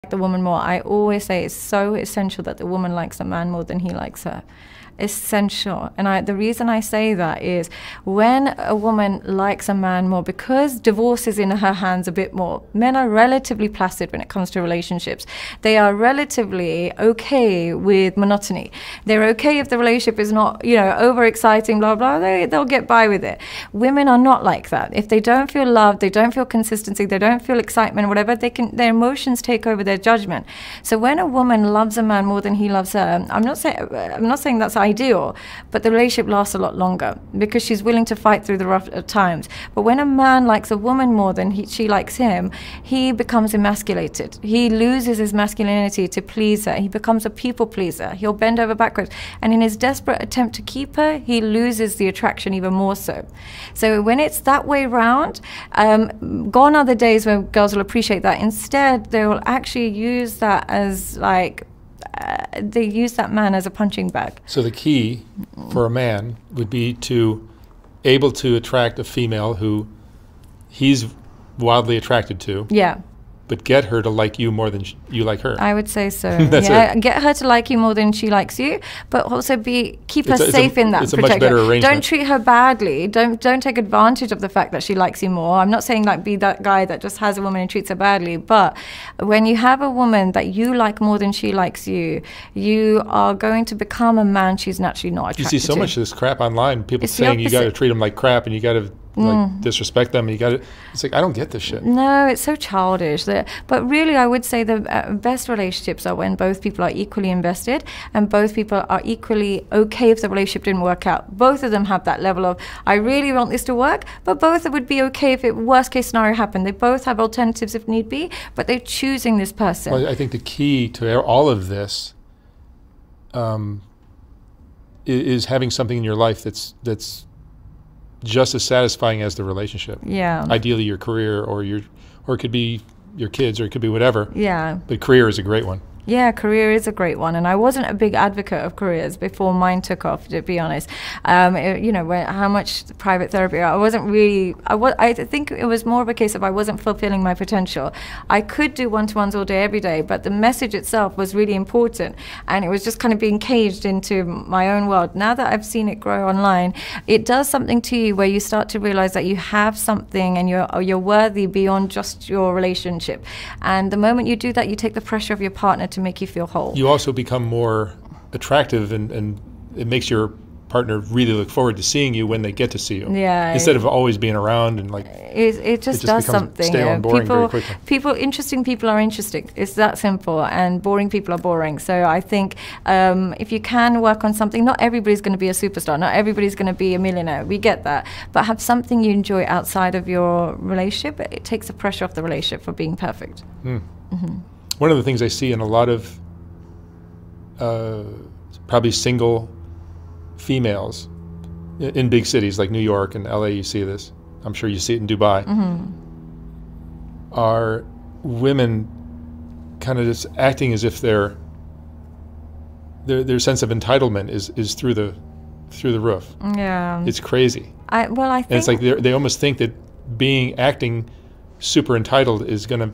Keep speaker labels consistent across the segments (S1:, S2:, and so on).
S1: the woman more. I always say it's so essential that the woman likes the man more than he likes her. Essential. And the reason I say that is when a woman likes a man more, because divorce is in her hands a bit more, men are relatively placid when it comes to relationships. They are relatively okay with monotony. They're okay if the relationship is not, you know, overexciting, blah, blah, they'll get by with it. Women are not like that. If they don't feel loved, they don't feel consistency, they don't feel excitement, whatever, their emotions take over their judgment. So when a woman loves a man more than he loves her, I'm not saying that's ideal, but the relationship lasts a lot longer because she's willing to fight through the rough times. But when a man likes a woman more than she likes him, he becomes emasculated. He loses his masculinity to please her. He becomes a people pleaser. He'll bend over backwards. And in his desperate attempt to keep her, he loses the attraction even more so. So when it's that way round, gone are the days when girls will appreciate that. Instead, they will actually use that as like, they use that man as a punching bag.
S2: So the key for a man would be to able to attract a female who he's wildly attracted to.
S1: Yeah.
S2: But get her to like you more than you like her.
S1: I would say so.
S2: Yeah,
S1: get her to like you more than she likes you, but also keep her safe in that.
S2: It's a much better arrangement.
S1: Don't treat her badly. Don't take advantage of the fact that she likes you more. I'm not saying like be that guy that just has a woman and treats her badly, but when you have a woman that you like more than she likes you, you are going to become a man she's naturally not attracted to.
S2: You see so much of this crap online. People saying you got to treat them like crap and you got to like disrespect them. You got to. It's like I don't get this shit.
S1: No, it's so childish. But really, I would say the best relationships are when both people are equally invested and both people are equally okay if the relationship didn't work out. Both of them have that level of I really want this to work, but both would be okay if worst case scenario happened. They both have alternatives if need be, but they're choosing this person.
S2: Well, I think the key to all of this is having something in your life that's just as satisfying as the relationship.
S1: Yeah.
S2: Ideally your career or it could be your kids or it could be whatever.
S1: Yeah.
S2: But career is a great one.
S1: Yeah, career is a great one, and I wasn't a big advocate of careers before mine took off, to be honest. You know, how much private therapy, I wasn't really, I think it was more of a case of I wasn't fulfilling my potential. I could do one-to-ones all day, every day, but the message itself was really important, and it was just kind of being caged into my own world. Now that I've seen it grow online, it does something to you where you start to realize that you have something and you're worthy beyond just your relationship. And the moment you do that, you take the pressure of your partner to make you feel whole.
S2: You also become more attractive and it makes your partner really look forward to seeing you when they get to see you.
S1: Yeah.
S2: Instead of always being around and like
S1: it just does something.
S2: Stale and boring very quickly.
S1: Interesting people are interesting. It's that simple, and boring people are boring. So I think if you can work on something, not everybody's going to be a superstar, not everybody's going to be a millionaire. We get that, but have something you enjoy outside of your relationship. It takes the pressure off the relationship for being perfect.
S2: One of the things I see in a lot of probably single females in big cities like New York and LA, you see this. I'm sure you see it in Dubai. Are women kind of just acting as if their sense of entitlement is through the roof.
S1: Yeah,
S2: it's crazy.
S1: I think
S2: and it's like they almost think that acting super entitled is going to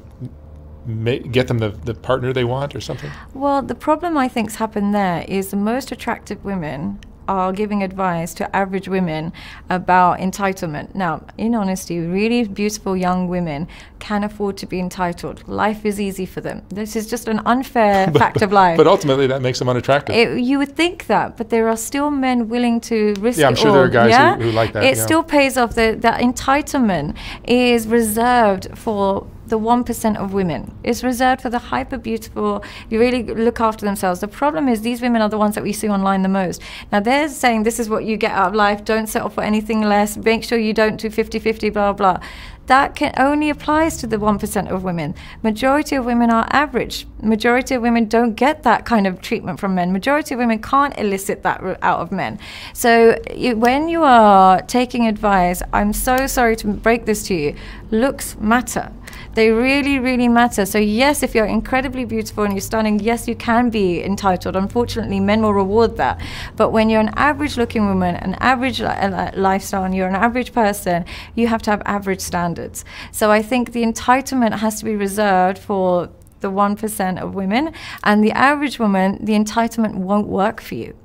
S2: get them the partner they want or something?
S1: Well, the problem I think's happened there is the most attractive women are giving advice to average women about entitlement. Now, in honesty, really beautiful young women can afford to be entitled. Life is easy for them. This is just an unfair fact of life.
S2: But ultimately, that makes them unattractive.
S1: You would think that, but there are still men willing to risk it all.
S2: Yeah, I'm sure there are guys who like that.
S1: It still pays off. That entitlement is reserved for the 1% of women. It's reserved for the hyper beautiful, you really look after themselves. The problem is these women are the ones that we see online the most. Now they're saying this is what you get out of life, don't settle for anything less, make sure you don't do 50-50, blah, blah. That only applies to the 1% of women. Majority of women are average. Majority of women don't get that kind of treatment from men. Majority of women can't elicit that out of men. So when you are taking advice, I'm so sorry to break this to you, looks matter. They really, really matter. So yes, if you're incredibly beautiful and you're stunning, yes, you can be entitled. Unfortunately, men will reward that. But when you're an average looking woman, an average lifestyle, and you're an average person, you have to have average standards. So I think the entitlement has to be reserved for the 1% of women. And the average woman, the entitlement won't work for you.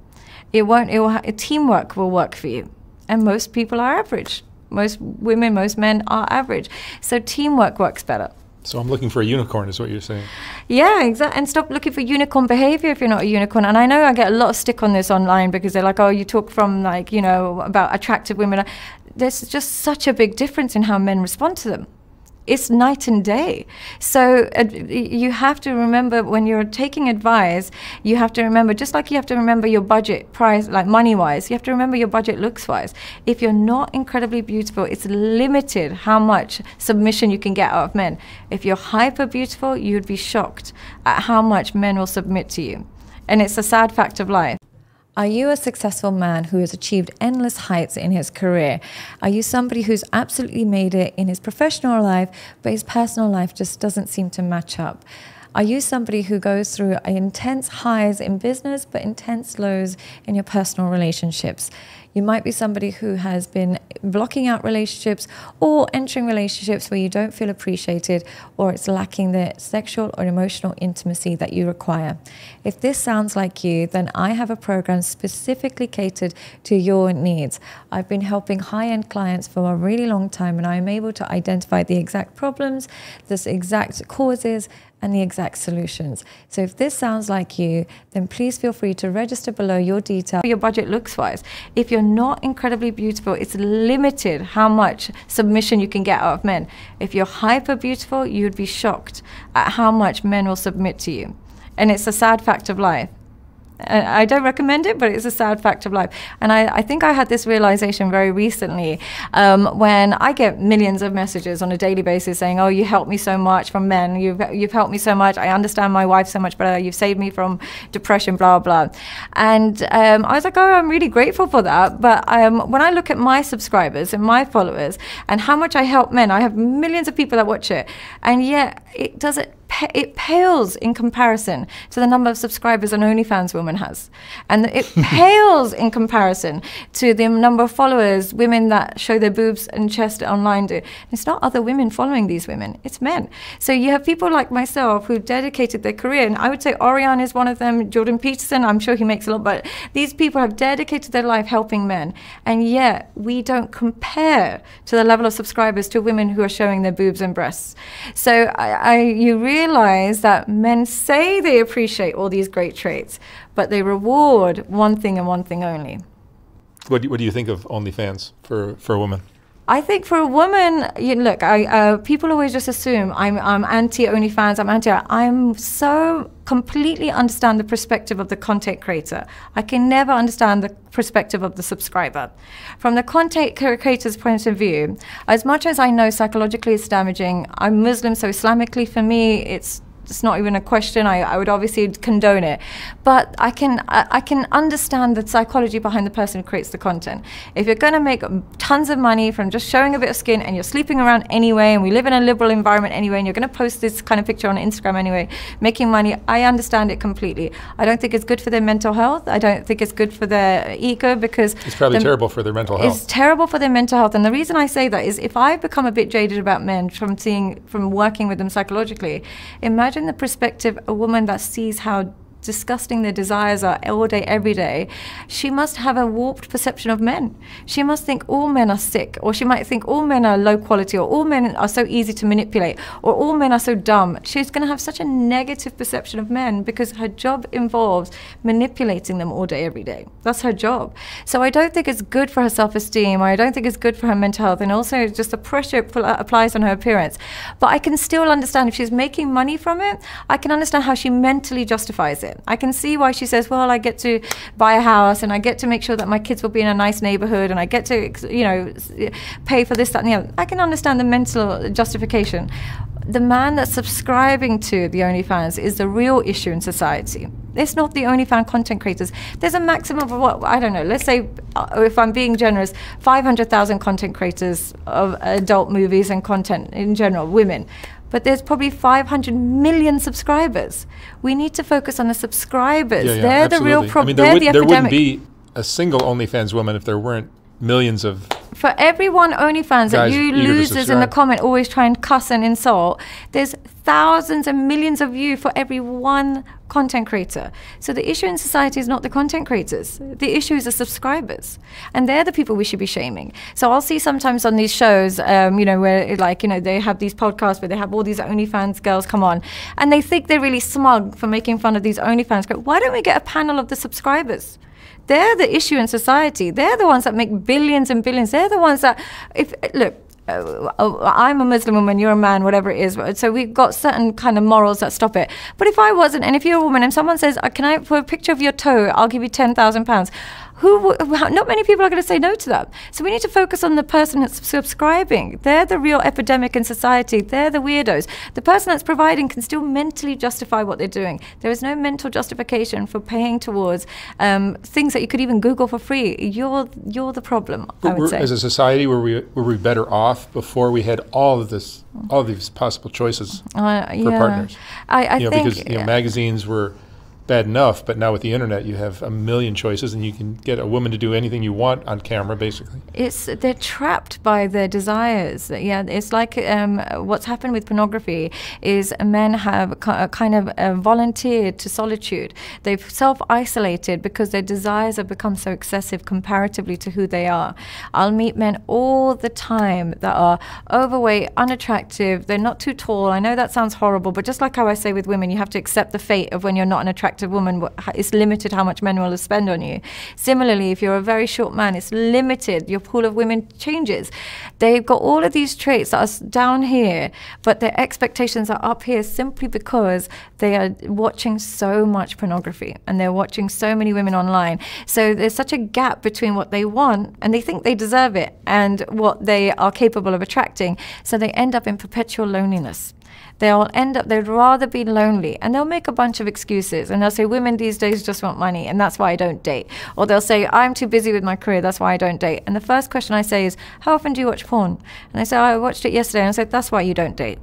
S1: It won't, teamwork will work for you. And most people are average. Most women, most men are average. So teamwork works better.
S2: So I'm looking for a unicorn is what you're saying.
S1: Yeah, exactly. And stop looking for unicorn behavior if you're not a unicorn. And I know I get a lot of stick on this online because they're like, oh, you talk from like, you know, about attractive women. There's just such a big difference in how men respond to them. It's night and day. So you have to remember when you're taking advice, you have to remember, just like you have to remember your budget price, like money-wise, you have to remember your budget looks-wise. If you're not incredibly beautiful, it's limited how much submission you can get out of men. If you're hyper beautiful, you'd be shocked at how much men will submit to you. And it's a sad fact of life. Are you a successful man who has achieved endless heights in his career? Are you somebody who's absolutely made it in his professional life, but his personal life just doesn't seem to match up? Are you somebody who goes through intense highs in business, but intense lows in your personal relationships? You might be somebody who has been blocking out relationships or entering relationships where you don't feel appreciated or it's lacking the sexual or emotional intimacy that you require. If this sounds like you, then I have a program specifically catered to your needs. I've been helping high-end clients for a really long time, and I'm able to identify the exact problems, the exact causes, and the exact solutions. So if this sounds like you, then please feel free to register below your details. Your budget looks-wise. If you're not incredibly beautiful, it's limited how much submission you can get out of men. If you're hyper beautiful, you'd be shocked at how much men will submit to you. And it's a sad fact of life. I don't recommend it, but it's a sad fact of life. And I think I had this realization very recently when I get millions of messages on a daily basis saying, oh, you helped me so much from men. You've helped me so much. I understand my wife so much better. You've saved me from depression, blah, blah. And I was like, oh, I'm really grateful for that. But when I look at my subscribers and my followers and how much I help men, I have millions of people that watch it. And yet it pales in comparison to the number of subscribers an OnlyFans woman has. And it pales in comparison to the number of followers women that show their boobs and chest online do. It's not other women following these women, it's men. So you have people like myself who dedicated their career, and I would say Orion is one of them, Jordan Peterson, I'm sure he makes a lot, but these people have dedicated their life helping men. And yet we don't compare to the level of subscribers to women who are showing their boobs and breasts. So you realize that men say they appreciate all these great traits, but they reward one thing and one thing only.
S2: What do you think of OnlyFans for a woman?
S1: I think for a woman, look, people always just assume I'm anti OnlyFans, I'm so completely understand the perspective of the content creator. I can never understand the perspective of the subscriber. From the content creator's point of view, as much as I know psychologically it's damaging, I'm Muslim, so Islamically for me, it's not even a question. I would obviously condone it, but I can understand the psychology behind the person who creates the content. If you're going to make tons of money from just showing a bit of skin, and you're sleeping around anyway, and we live in a liberal environment anyway, and you're going to post this kind of picture on Instagram anyway, making money, I understand it completely. I don't think it's good for their mental health. I don't think it's good for their ego, because
S2: it's probably terrible for their mental health.
S1: It's terrible for their mental health. And the reason I say that is if I become a bit jaded about men from working with them psychologically, imagine the perspective, a woman that sees how disgusting their desires are all day, every day, she must have a warped perception of men. She must think all men are sick, or she might think all men are low quality, or all men are so easy to manipulate, or all men are so dumb. She's going to have such a negative perception of men because her job involves manipulating them all day, every day. That's her job. So I don't think it's good for her self-esteem. I don't think it's good for her mental health, and also just the pressure it applies on her appearance. But I can still understand if she's making money from it, I can understand how she mentally justifies it. I can see why she says, well, I get to buy a house, and I get to make sure that my kids will be in a nice neighborhood, and I get to, pay for this, that, and the other. I can understand the mental justification. The man that's subscribing to the OnlyFans is the real issue in society. It's not the OnlyFans content creators. There's a maximum of what, I don't know, let's say, if I'm being generous, 500,000 content creators of adult movies and content in general, women. But there's probably 500 million subscribers. We need to focus on the subscribers.
S2: Yeah,
S1: they're
S2: absolutely.
S1: the real problem.
S2: I mean, there wouldn't be a single OnlyFans woman if there weren't millions of
S1: For every one OnlyFans that
S2: Guys
S1: you
S2: eager to
S1: losers in the
S2: subscribe.
S1: comment always try and cuss and insult, there's thousands and millions of you for every one content creator. So the issue in society is not the content creators. The issue is the subscribers. And they're the people we should be shaming. So I'll see sometimes on these shows, you know, where like, you know, they have these podcasts where they have all these OnlyFans girls come on and they think they're really smug for making fun of these OnlyFans girls. Why don't we get a panel of the subscribers? They're the issue in society. They're the ones that make billions and billions. They're the ones that, look, I'm a Muslim woman, you're a man, whatever it is. So we've got certain kind of morals that stop it. But if I wasn't, and if you're a woman and someone says, can I, for a picture of your toe, I'll give you £10,000. Not many people are going to say no to that. So we need to focus on the person that's subscribing. They're the real epidemic in society. They're the weirdos. The person that's providing can still mentally justify what they're doing. There is no mental justification for paying towards things that you could even Google for free. You're the problem, I would say.
S2: As a society, were we better off before we had all of these possible choices for partners?
S1: I think
S2: because magazines were bad enough, but now with the internet you have a million choices and you can get a woman to do anything you want on camera, basically.
S1: They're trapped by their desires. Yeah, it's like what's happened with pornography is men have kind of volunteered to solitude. They've self-isolated because their desires have become so excessive comparatively to who they are. I'll meet men all the time that are overweight, unattractive, they're not too tall. I know that sounds horrible, but just like how I say with women, you have to accept the fate of when you're not an attractive woman. It's limited how much men will spend on you. Similarly, if you're a very short man, it's limited. Your pool of women changes. They've got all of these traits that are down here, but their expectations are up here simply because they are watching so much pornography and they're watching so many women online. So there's such a gap between what they want and they think they deserve it and what they are capable of attracting. So they end up in perpetual loneliness. They'd rather be lonely, and they'll make a bunch of excuses, and they'll say women these days just want money and that's why I don't date, or they'll say I'm too busy with my career, that's why I don't date. And the first question I say is, how often do you watch porn? And they say, I watched it yesterday. And I said, that's why you don't date.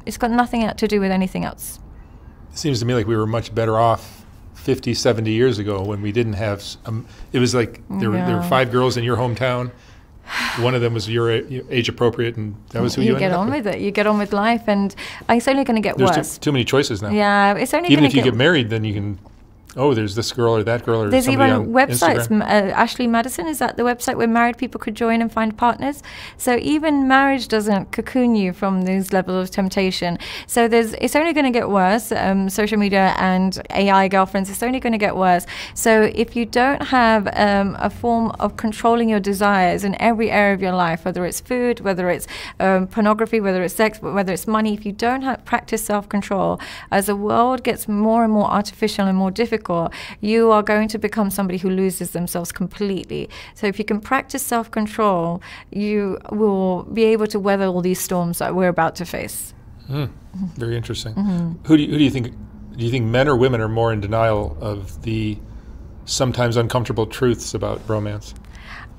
S1: It's got nothing to do with anything else.
S2: It seems to me like we were much better off 50, 70 years ago when we didn't have it was like there were 5 girls in your hometown. One of them was your age appropriate, and that was who you ended up with. You get on with
S1: it. You get on with life, and it's only going to get worse.
S2: There's too many choices now.
S1: Yeah, it's only
S2: even if you get married, then you can. Oh, there's this girl or that girl or
S1: there's
S2: somebody
S1: even
S2: on
S1: websites.
S2: Instagram.
S1: Ashley Madison, is that the website where married people could join and find partners? So even marriage doesn't cocoon you from these levels of temptation. So it's only going to get worse. Social media and AI girlfriends, it's only going to get worse. So if you don't have a form of controlling your desires in every area of your life, whether it's food, whether it's pornography, whether it's sex, whether it's money, if you don't practice self-control, as the world gets more and more artificial and more difficult, you are going to become somebody who loses themselves completely. So if you can practice self-control, you will be able to weather all these storms that we're about to face.
S2: Very interesting. Who do you think? Do you think men or women are more in denial of the sometimes uncomfortable truths about romance?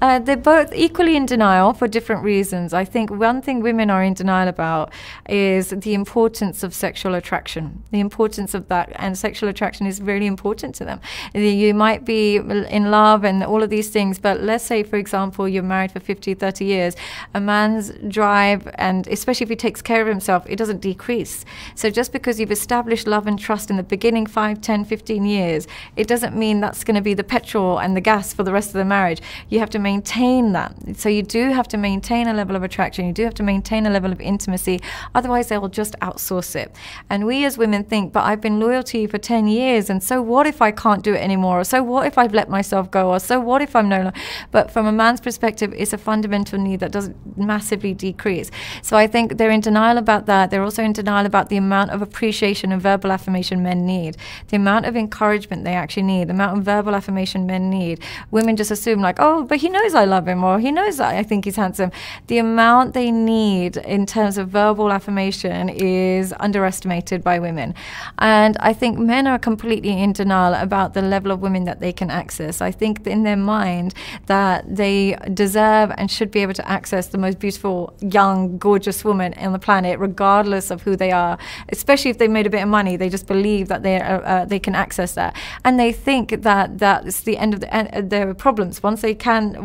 S1: They're both equally in denial for different reasons. I think one thing women are in denial about is the importance of sexual attraction, the importance of that, and sexual attraction is really important to them. You might be in love and all of these things, but let's say, for example, you're married for 50, 30 years. A man's drive, and especially if he takes care of himself, it doesn't decrease. So just because you've established love and trust in the beginning 5, 10, 15 years, it doesn't mean that's going to be the petrol and the gas for the rest of the marriage. You have to maintain that. So you do have to maintain a level of attraction. You do have to maintain a level of intimacy. Otherwise, they'll just outsource it. And we as women think, but I've been loyal to you for 10 years, and so what if I can't do it anymore? Or so what if I've let myself go? Or so what if I'm no longer? But from a man's perspective, it's a fundamental need that doesn't massively decrease. So I think they're in denial about that. They're also in denial about the amount of appreciation and verbal affirmation men need, the amount of encouragement they actually need, the amount of verbal affirmation men need. Women just assume like, oh, but he knows I love him, or he knows that I think he's handsome. The amount they need in terms of verbal affirmation is underestimated by women. And I think men are completely in denial about the level of women that they can access. I think in their mind that they deserve and should be able to access the most beautiful, young, gorgeous woman on the planet, regardless of who they are. Especially if they made a bit of money, they just believe that they can access that, and they think that that's the end of their problems. Once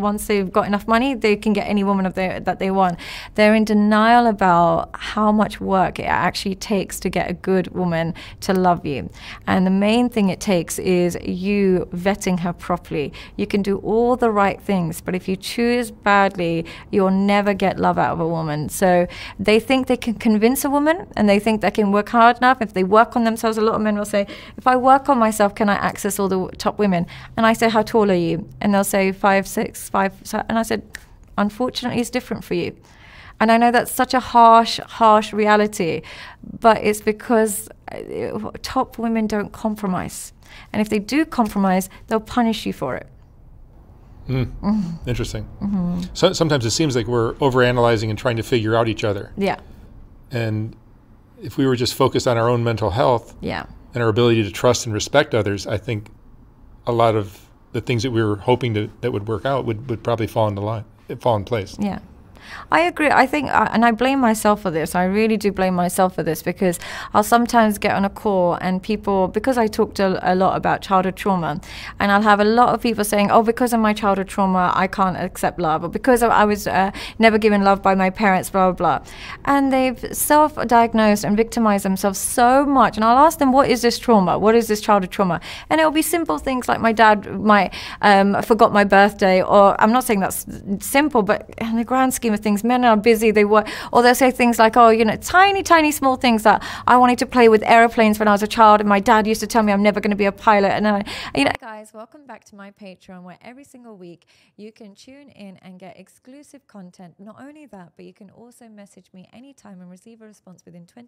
S1: once they've got enough money, they can get any woman that they want. They're in denial about how much work it actually takes to get a good woman to love you. And the main thing it takes is you vetting her properly. You can do all the right things, but if you choose badly, you'll never get love out of a woman. So they think they can convince a woman, and they think they can work hard enough. If they work on themselves, a lot of men will say, if I work on myself, can I access all the top women? And I say, how tall are you? And they'll say 5'6", 5. And I said, unfortunately, it's different for you. And I know that's such a harsh reality, but it's because top women don't compromise. And if they do compromise, they'll punish you for it.
S2: Interesting. So sometimes it seems like we're overanalyzing and trying to figure out each other.
S1: Yeah.
S2: And if we were just focused on our own mental health and our ability to trust and respect others, I think a lot of the things that we were hoping that would work out would probably fall in place.
S1: Yeah. I agree. I think, and I blame myself for this. I really do blame myself for this, because I'll sometimes get on a call and people, because I talked a lot about childhood trauma, and I'll have a lot of people saying, oh, because of my childhood trauma, I can't accept love, or because I was never given love by my parents, blah, blah, blah. And they've self-diagnosed and victimized themselves so much. And I'll ask them, what is this trauma? What is this childhood trauma? And it'll be simple things like my dad forgot my birthday, or I'm not saying that's simple, but in the grand scheme of things, men are busy, they work, or they'll say things like, oh, you know, tiny small things that I wanted to play with airplanes when I was a child, and my dad used to tell me I'm never going to be a pilot. And you know, guys, welcome back to my Patreon, where every single week you can tune in and get exclusive content. Not only that, but you can also message me anytime and receive a response within 20